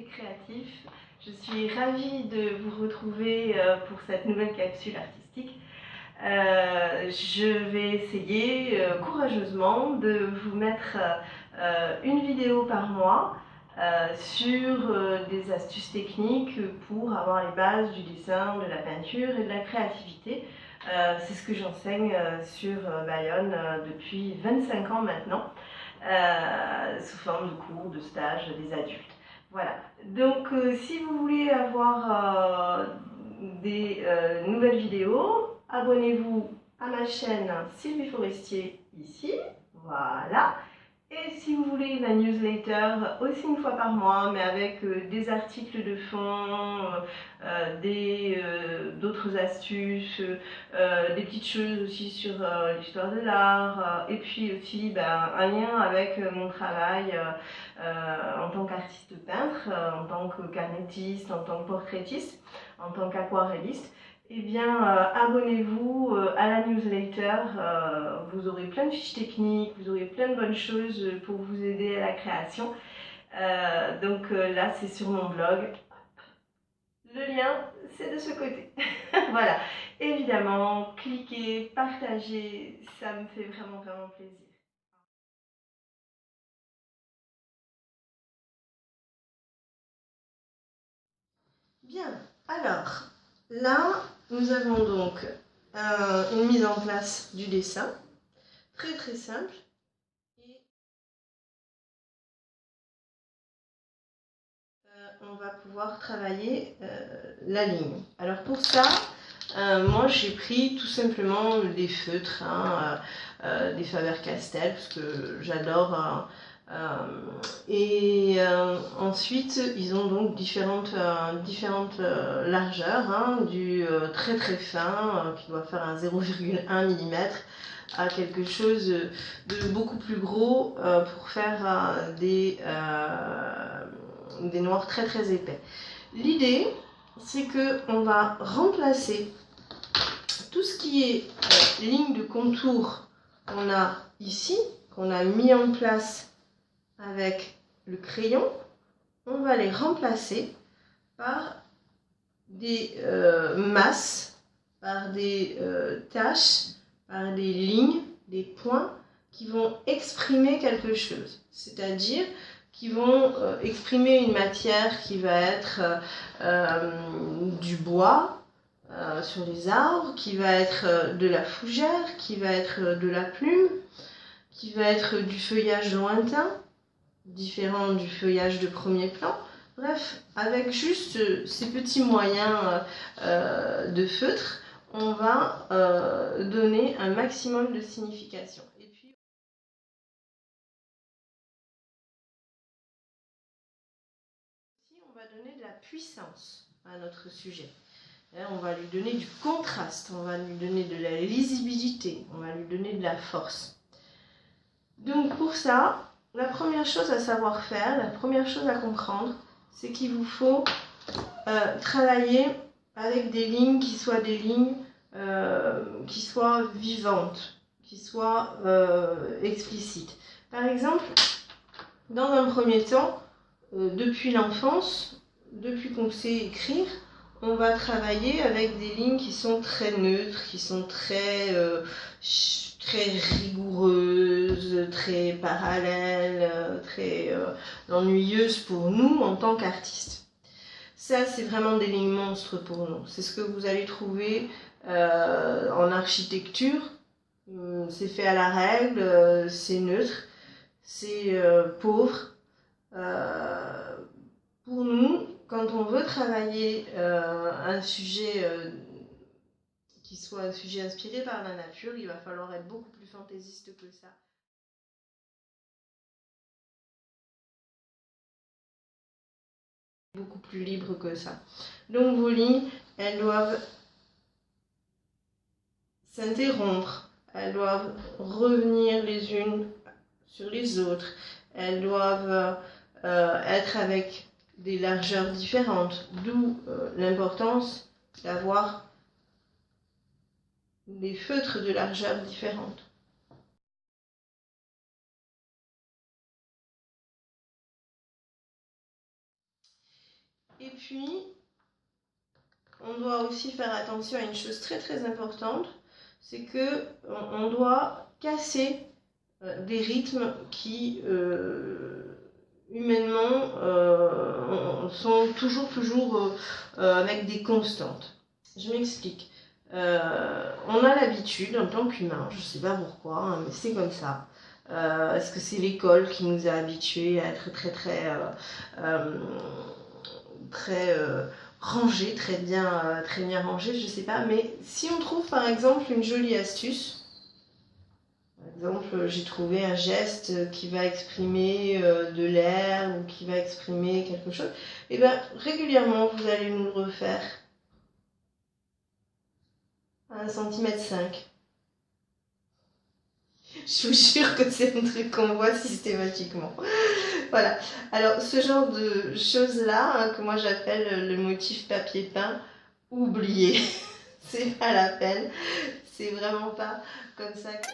et créatif. Je suis ravie de vous retrouver pour cette nouvelle capsule artistique. Je vais essayer courageusement de vous mettre une vidéo par mois sur des astuces techniques pour avoir les bases du dessin, de la peinture et de la créativité. C'est ce que j'enseigne sur Bayonne depuis 25 ans maintenant, sous forme de cours, de stages des adultes. Voilà, donc si vous voulez avoir des nouvelles vidéos, abonnez-vous à ma chaîne Sylvie Forestier ici, voilà. Et si vous voulez la newsletter aussi une fois par mois, mais avec des articles de fond, d'autres astuces, des petites choses aussi sur l'histoire de l'art, et puis aussi un lien avec mon travail en tant qu'artiste peintre, en tant que carnettiste, en tant que portraitiste, en tant qu'aquarelliste. Eh bien, abonnez-vous à la newsletter, vous aurez plein de fiches techniques, vous aurez plein de bonnes choses pour vous aider à la création. Donc là, c'est sur mon blog. Le lien, c'est de ce côté. Voilà. Évidemment, cliquez, partagez, ça me fait vraiment, vraiment plaisir. Bien, alors, là, nous avons donc une mise en place du dessin, très très simple. Et on va pouvoir travailler la ligne. Alors pour ça, moi j'ai pris tout simplement des feutres, des Faber-Castell, parce que j'adore. Ensuite, ils ont donc différentes largeurs, du très très fin, qui doit faire un 0,1 mm, à quelque chose de beaucoup plus gros pour faire des noirs très très épais. L'idée, c'est qu'on va remplacer tout ce qui est ligne de contour qu'on a ici, qu'on a mis en place avec le crayon. On va les remplacer par des masses, par des taches, par des lignes, des points qui vont exprimer quelque chose. C'est-à-dire qui vont exprimer une matière qui va être du bois sur les arbres, qui va être de la fougère, qui va être de la plume, qui va être du feuillage lointain, différent du feuillage de premier plan. Bref, avec juste ces petits moyens de feutre, on va donner un maximum de signification. Et puis, on va donner de la puissance à notre sujet. On va lui donner du contraste, on va lui donner de la lisibilité, on va lui donner de la force. Donc pour ça, la première chose à savoir faire, la première chose à comprendre, c'est qu'il vous faut travailler avec des lignes qui soient des lignes qui soient vivantes, qui soient explicites. Par exemple, dans un premier temps, depuis l'enfance, depuis qu'on sait écrire, on va travailler avec des lignes qui sont très neutres, qui sont très rigoureuses, très parallèles, très ennuyeuses pour nous en tant qu'artistes. Ça, c'est vraiment des lignes monstres pour nous. C'est ce que vous allez trouver en architecture. C'est fait à la règle, c'est neutre, c'est pauvre. Pour nous, quand on veut travailler un sujet qui soit un sujet inspiré par la nature, il va falloir être beaucoup plus fantaisiste que ça. Beaucoup plus libre que ça. Donc vos lignes, elles doivent s'interrompre, elles doivent revenir les unes sur les autres, elles doivent être avec des largeurs différentes, d'où l'importance d'avoir des feutres de largeurs différentes. Et puis, on doit aussi faire attention à une chose très très importante, c'est que on doit casser des rythmes qui humainement sont toujours avec des constantes. Je m'explique. On a l'habitude en tant qu'humain, je ne sais pas pourquoi, hein, mais c'est comme ça. Est-ce que c'est l'école qui nous a habitués à être très rangé, très bien rangé, je sais pas. Mais si on trouve par exemple une jolie astuce, par exemple, j'ai trouvé un geste qui va exprimer de l'air ou qui va exprimer quelque chose, et bien régulièrement vous allez nous le refaire à 1,5 cm. Je vous jure que c'est un truc qu'on voit systématiquement. Voilà. Alors, ce genre de choses-là, hein, que moi j'appelle le motif papier peint, oubliez. C'est pas la peine. C'est vraiment pas comme ça que...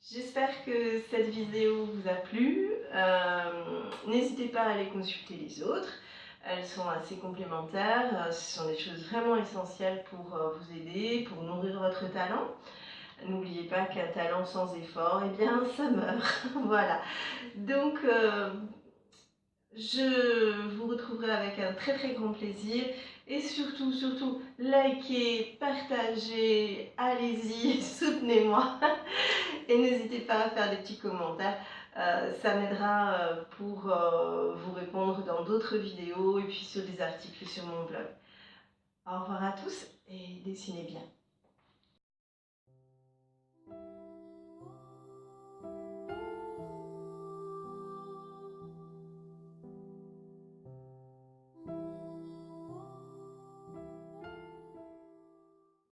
J'espère que cette vidéo vous a plu. N'hésitez pas à aller consulter les autres. Elles sont assez complémentaires. Ce sont des choses vraiment essentielles pour vous aider, pour nourrir votre talent. N'oubliez pas qu'un talent sans effort, eh bien, ça meurt. Voilà. Donc, je vous retrouverai avec un très très grand plaisir. Et surtout, surtout, likez, partagez, allez-y, soutenez-moi. Et n'hésitez pas à faire des petits commentaires. Ça m'aidera pour vous répondre dans d'autres vidéos et puis sur des articles sur mon blog. Au revoir à tous et dessinez bien.